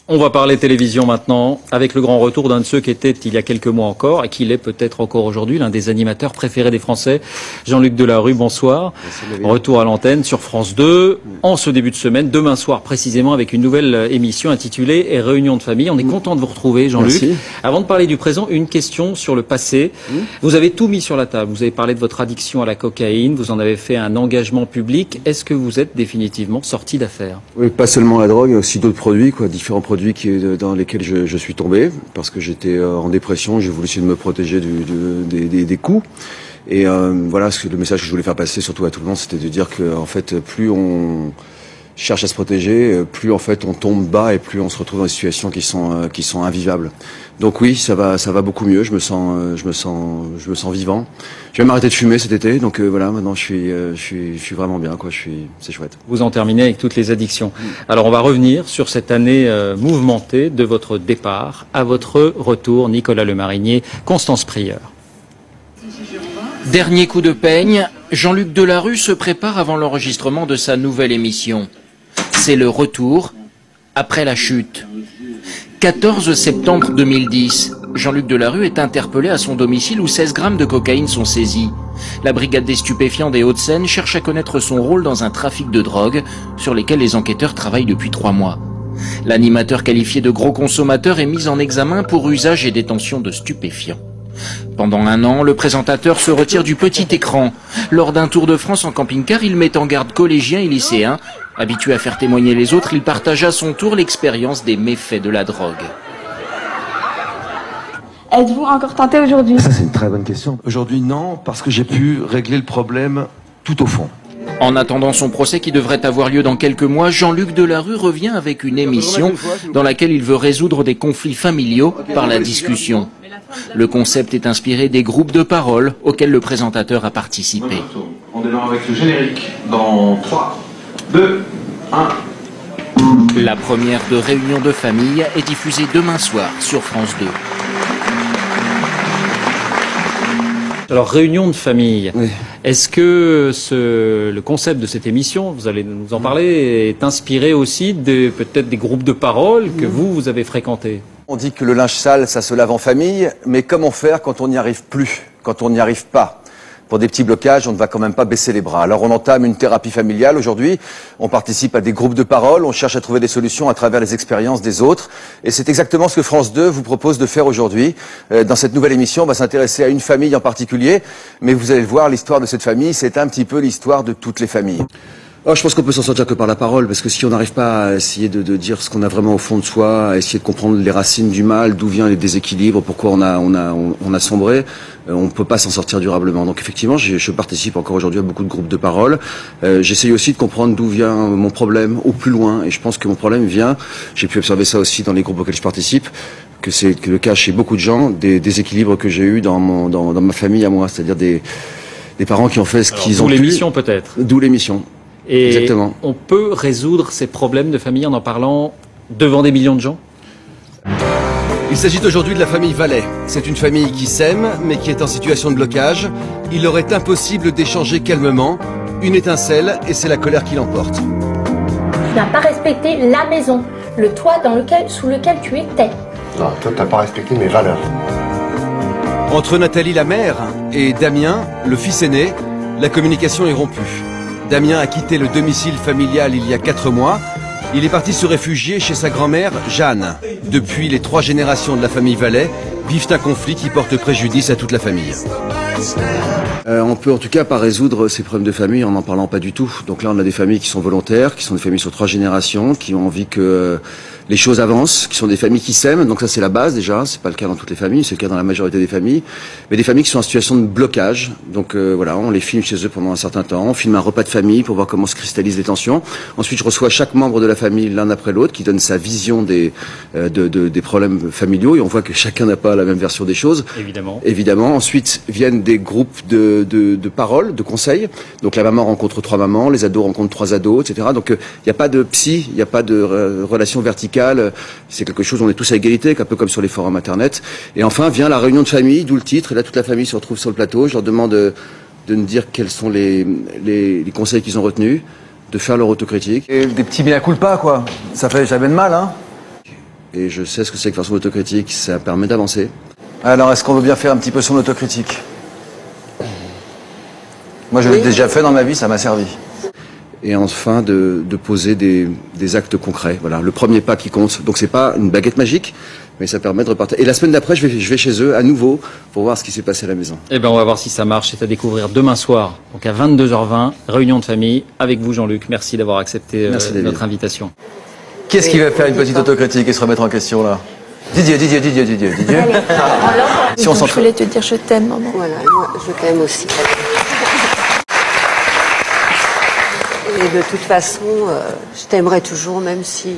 On va parler télévision maintenant, avec le grand retour d'un de ceux qui était il y a quelques mois encore, et qui l'est peut-être encore aujourd'hui, l'un des animateurs préférés des Français, Jean-Luc Delarue, bonsoir. Retour à l'antenne sur France 2, en ce début de semaine, demain soir précisément, avec une nouvelle émission intitulée « Réunion de famille ». On est content de vous retrouver, Jean-Luc. Avant de parler du présent, une question sur le passé. Vous avez tout mis sur la table. Vous avez parlé de votre addiction à la cocaïne, vous en avez fait un engagement public. Est-ce que vous êtes définitivement sorti d'affaire? Oui, pas seulement la drogue, aussi d'autres produits, différents produits dans lesquels je suis tombé, parce que j'étais en dépression, j'ai voulu essayer de me protéger des coups. Et voilà, le message que je voulais faire passer surtout à tout le monde, c'était de dire que en fait, plus on cherche à se protéger, plus en fait on tombe bas et plus on se retrouve dans des situations qui sont invivables. Donc oui, ça va beaucoup mieux. Je me sens vivant. Je vais m'arrêter de fumer cet été, donc voilà, maintenant je suis vraiment bien, quoi. C'est chouette. Vous en terminez avec toutes les addictions. Alors on va revenir sur cette année mouvementée de votre départ à votre retour, Nicolas Lemarinier, Constance Prieur. Dernier coup de peigne, Jean-Luc Delarue se prépare avant l'enregistrement de sa nouvelle émission. C'est le retour après la chute. 14 septembre 2010, Jean-Luc Delarue est interpellé à son domicile où 16 grammes de cocaïne sont saisis. La brigade des stupéfiants des Hauts-de-Seine cherche à connaître son rôle dans un trafic de drogue sur lesquels les enquêteurs travaillent depuis 3 mois. L'animateur qualifié de gros consommateur est mis en examen pour usage et détention de stupéfiants. Pendant 1 an, le présentateur se retire du petit écran. Lors d'un tour de France en camping-car, il met en garde collégiens et lycéens. Habitué à faire témoigner les autres, il partage à son tour l'expérience des méfaits de la drogue. Êtes-vous encore tenté aujourd'hui? Ça, c'est une très bonne question. Aujourd'hui, non, parce que j'ai pu régler le problème tout au fond. En attendant son procès qui devrait avoir lieu dans quelques mois, Jean-Luc Delarue revient avec une émission dans laquelle il veut résoudre des conflits familiaux par la discussion. Le concept est inspiré des groupes de parole auxquels le présentateur a participé. On démarre avec le générique dans 3, 2, 1. La première de Réunion de famille est diffusée demain soir sur France 2. Alors, Réunion de famille, Oui. est-ce que le concept de cette émission, vous allez nous en parler, est inspiré aussi peut-être des groupes de parole que vous avez fréquentés? On dit que le linge sale, ça se lave en famille, mais comment faire quand on n'y arrive plus, quand on n'y arrive pas? Pour des petits blocages, on ne va quand même pas baisser les bras. Alors on entame une thérapie familiale aujourd'hui, on participe à des groupes de parole, on cherche à trouver des solutions à travers les expériences des autres. Et c'est exactement ce que France 2 vous propose de faire aujourd'hui. Dans cette nouvelle émission, on va s'intéresser à une famille en particulier, mais vous allez le voir, l'histoire de cette famille, c'est un petit peu l'histoire de toutes les familles. Oh, je pense qu'on peut s'en sortir que par la parole, parce que si on n'arrive pas à essayer de dire ce qu'on a vraiment au fond de soi, à essayer de comprendre les racines du mal, d'où viennent les déséquilibres, pourquoi on a sombré, on ne peut pas s'en sortir durablement. Donc effectivement, je participe encore aujourd'hui à beaucoup de groupes de parole. J'essaye aussi de comprendre d'où vient mon problème au plus loin, et je pense que mon problème vient, j'ai pu observer ça aussi dans les groupes auxquels je participe, que c'est le cas chez beaucoup de gens, des déséquilibres que j'ai eus dans ma famille à moi, c'est-à-dire des parents qui ont fait ce qu'ils ont pu. D'où l'émission peut-être. D'où l'émission. Et exactement. On peut résoudre ces problèmes de famille en parlant devant des millions de gens? Il s'agit aujourd'hui de la famille Vallet. C'est une famille qui s'aime, mais qui est en situation de blocage. Il leur est impossible d'échanger calmement. Une étincelle, et c'est la colère qui l'emporte. Tu n'as pas respecté la maison, le toit sous lequel tu étais. Non, toi, t'as pas respecté mes valeurs. Entre Nathalie, la mère, et Damien, le fils aîné, la communication est rompue. Damien a quitté le domicile familial il y a 4 mois. Il est parti se réfugier chez sa grand-mère, Jeanne. Depuis, les 3 générations de la famille Vallet vivent un conflit qui porte préjudice à toute la famille. On peut en tout cas pas résoudre ces problèmes de famille en n'en parlant pas du tout. Donc là, on a des familles qui sont volontaires, qui sont des familles sur 3 générations, qui ont envie que les choses avancent, qui sont des familles qui s'aiment. Donc ça, c'est la base déjà. C'est pas le cas dans toutes les familles, c'est le cas dans la majorité des familles. Mais des familles qui sont en situation de blocage. Donc voilà, on les filme chez eux pendant un certain temps. On filme un repas de famille pour voir comment se cristallisent les tensions. Ensuite, je reçois chaque membre de la famille l'un après l'autre, qui donne sa vision des problèmes familiaux. Et on voit que chacun n'a pas la même version des choses. Évidemment. Ensuite viennent des groupes de parole, de conseils. Donc la maman rencontre 3 mamans, les ados rencontrent 3 ados, etc. Donc il n'y a pas de psy, il n'y a pas de relation verticale. C'est quelque chose où on est tous à égalité, un peu comme sur les forums internet. Et enfin vient la réunion de famille, d'où le titre. Et là, toute la famille se retrouve sur le plateau. Je leur demande de me dire quels sont les conseils qu'ils ont retenus, de faire leur autocritique. Et des petits mea culpa, quoi. Ça fait jamais de mal, hein. et je sais ce que c'est que faire son autocritique, ça permet d'avancer. Alors, est-ce qu'on veut bien faire un petit peu son autocritique? Moi, je l'ai déjà fait dans ma vie, ça m'a servi. Et enfin, de poser des actes concrets. Voilà, le premier pas qui compte. Donc, c'est pas une baguette magique, mais ça permet de repartir. Et la semaine d'après, je vais chez eux à nouveau pour voir ce qui s'est passé à la maison. Eh ben, on va voir si ça marche. C'est à découvrir demain soir, donc à 22h20, réunion de famille avec vous, Jean-Luc. Merci d'avoir accepté notre invitation. Qui est-ce qui va faire une petite autocritique et se remettre en question, là? Didier. Si on je voulais te dire je t'aime, maman. Voilà, moi, je t'aime aussi. Et de toute façon, je t'aimerai toujours, même si